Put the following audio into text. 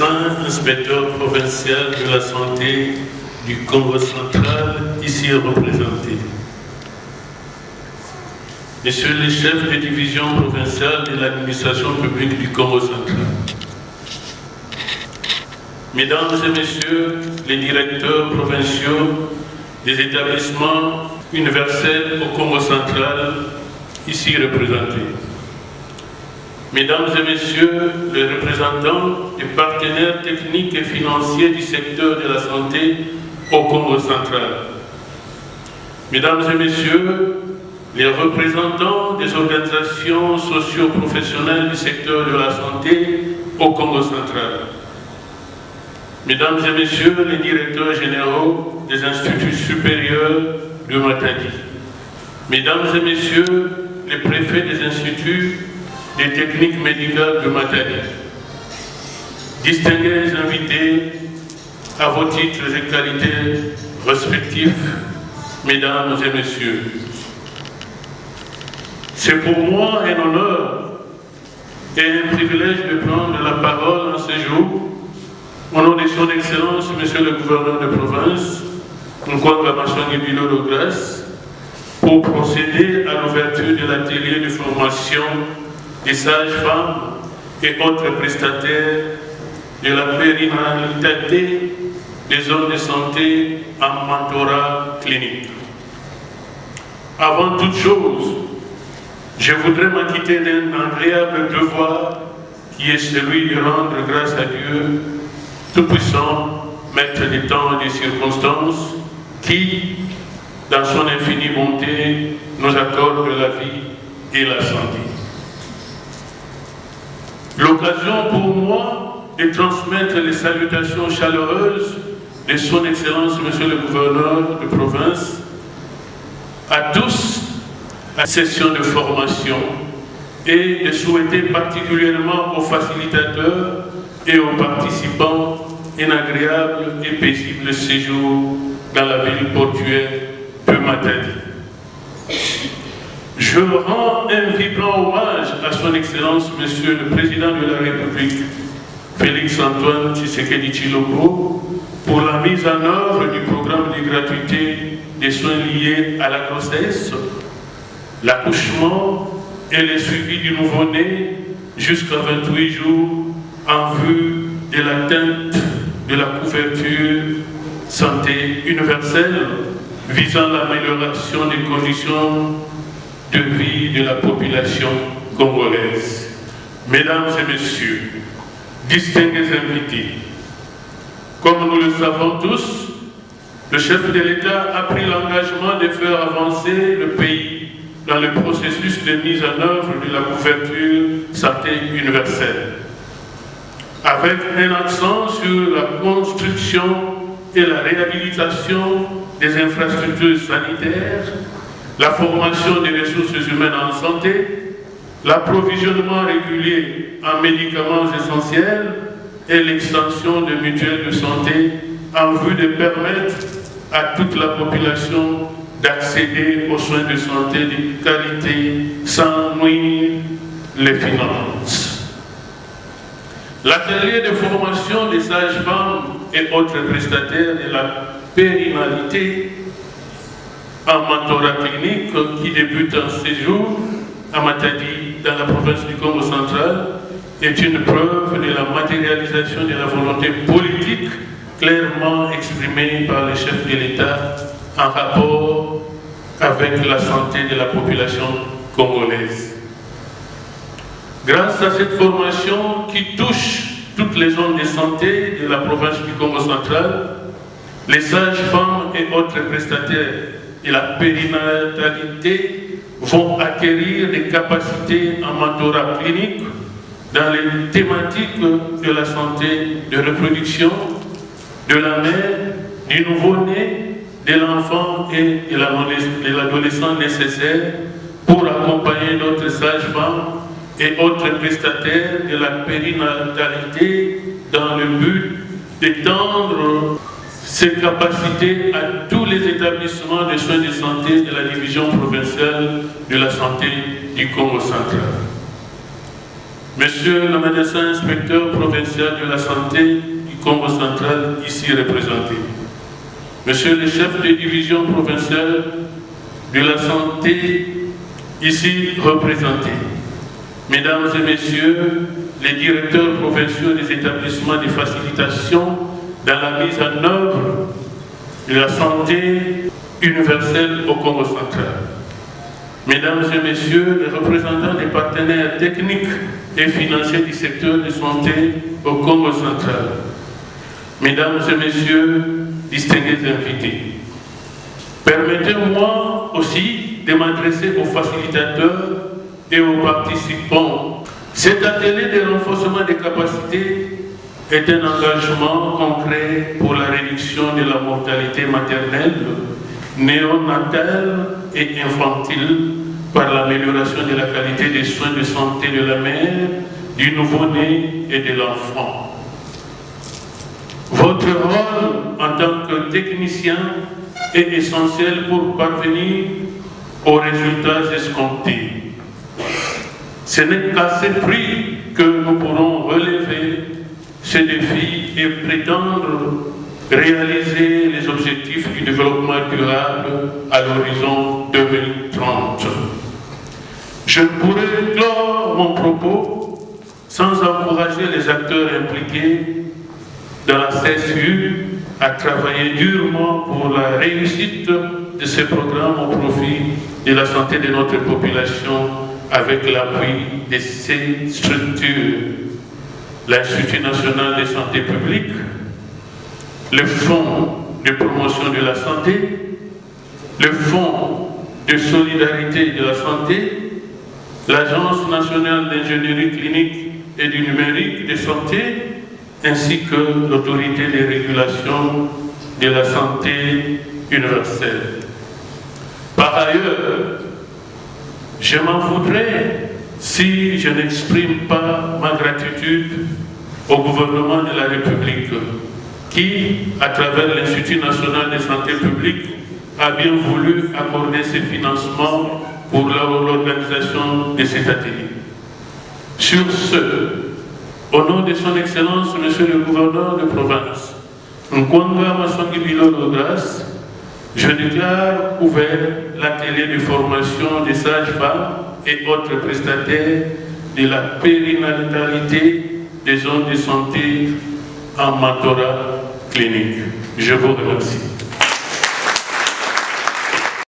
médecin inspecteur provincial de la santé du Congo central, ici représenté. Messieurs les chefs de division provinciale de l'administration publique du Congo central, Mesdames et Messieurs les directeurs provinciaux des établissements universels au Congo central, ici représentés, Mesdames et Messieurs les représentants et partenaires techniques et financiers du secteur de la santé au Congo central, Mesdames et Messieurs les représentants des organisations socio-professionnelles du secteur de la santé au Congo central, Mesdames et Messieurs les directeurs généraux des instituts supérieurs de Matadi, Mesdames et Messieurs les préfets des instituts des techniques médicales de Matadi, distingués invités à vos titres et qualités respectifs, Mesdames et Messieurs, c'est pour moi un honneur et un privilège de prendre la parole en ce jour au nom de son Excellence, Monsieur le Gouverneur de province, Nkwanga Maswangi Bilo de Grâce, pour procéder à l'ouverture de l'atelier de formation des sages-femmes et autres prestataires de la périnatalité des zones de santé en mentorat clinique. Avant toute chose, je voudrais m'acquitter d'un agréable devoir qui est celui de rendre grâce à Dieu Tout-Puissant, Maître des temps et des circonstances, qui, dans son infinie bonté, nous accorde la vie et la santé. L'occasion pour moi de transmettre les salutations chaleureuses de son Excellence, Monsieur le Gouverneur de province, à tous à la session de formation et de souhaiter particulièrement aux facilitateurs et aux participants un agréable et paisible séjour dans la ville portuaire de Matadi. Je rends un vibrant hommage à son Excellence, Monsieur le Président de la République, Félix-Antoine Tshisekedi Tshilombo, pour la mise en œuvre du programme de gratuité des soins liés à la grossesse, l'accouchement et le suivi du nouveau-né jusqu'à 28 jours en vue de l'atteinte de la couverture santé universelle visant l'amélioration des conditions de vie de la population congolaise. Mesdames et Messieurs, distingués invités, comme nous le savons tous, le chef de l'État a pris l'engagement de faire avancer le pays dans le processus de mise en œuvre de la couverture santé universelle, avec un accent sur la construction et la réhabilitation des infrastructures sanitaires, la formation des ressources humaines en santé, l'approvisionnement régulier en médicaments essentiels et l'extension de mutuelles de santé en vue de permettre à toute la population d'accéder aux soins de santé de qualité sans nuire les finances. L'atelier de formation des sages-femmes et autres prestataires de la périnatalité en mentorat clinique qui débute en séjour à Matadi dans la province du Congo central est une preuve de la matérialisation de la volonté politique clairement exprimée par les chefs de l'État en rapport avec la santé de la population congolaise. Grâce à cette formation qui touche toutes les zones de santé de la province du Congo central, les sages-femmes et autres prestataires de la périnatalité vont acquérir des capacités en mentorat clinique dans les thématiques de la santé de reproduction, de la mère, du nouveau-né, de l'enfant et de l'adolescent nécessaires pour accompagner d'autres sages-femmes et autres prestataires de la périnatalité dans le but d'étendre ces capacités à tous les établissements de soins de santé de la division provinciale de la santé du Congo central. Monsieur le médecin inspecteur provincial de la santé du Congo central, ici représenté, Monsieur le chef de division provinciale de la santé, ici représenté, Mesdames et Messieurs les directeurs provinciaux des établissements de facilitation dans la mise en œuvre de la santé universelle au Congo central. Mesdames et Messieurs les représentants des partenaires techniques et financiers du secteur de santé au Congo central. Mesdames et Messieurs, distingués invités, permettez-moi aussi de m'adresser aux facilitateurs et aux participants. Cet atelier de renforcement des capacités est un engagement concret pour la réduction de la mortalité maternelle, néonatale et infantile par l'amélioration de la qualité des soins de santé de la mère, du nouveau-né et de l'enfant. Votre rôle en tant que technicien est essentiel pour parvenir aux résultats escomptés. Ce n'est qu'à ce prix que nous pourrons relever ces défis et prétendre réaliser les objectifs du développement durable à l'horizon 2030. Je ne pourrais clore mon propos sans encourager les acteurs impliqués dans la CSU à travailler durement pour la réussite de ce programme au profit de la santé de notre population avec l'appui de ces structures, l'Institut national de santé publique, le Fonds de promotion de la santé, le Fonds de solidarité de la santé, l'Agence nationale d'ingénierie clinique et du numérique de santé, ainsi que l'autorité de régulation de la santé universelle. Par ailleurs, je m'en voudrais si je n'exprime pas ma gratitude au gouvernement de la République qui, à travers l'Institut national de santé publique, a bien voulu accorder ses financements pour l'organisation de cet atelier. Sur ce, au nom de son Excellence, Monsieur le gouverneur de province, Nkwanga Maswangi Bilolo Grace, je déclare ouvert l'atelier de formation des sages-femmes et autres prestataires de la périnatalité des zones de santé en mentorat clinique. Je vous remercie.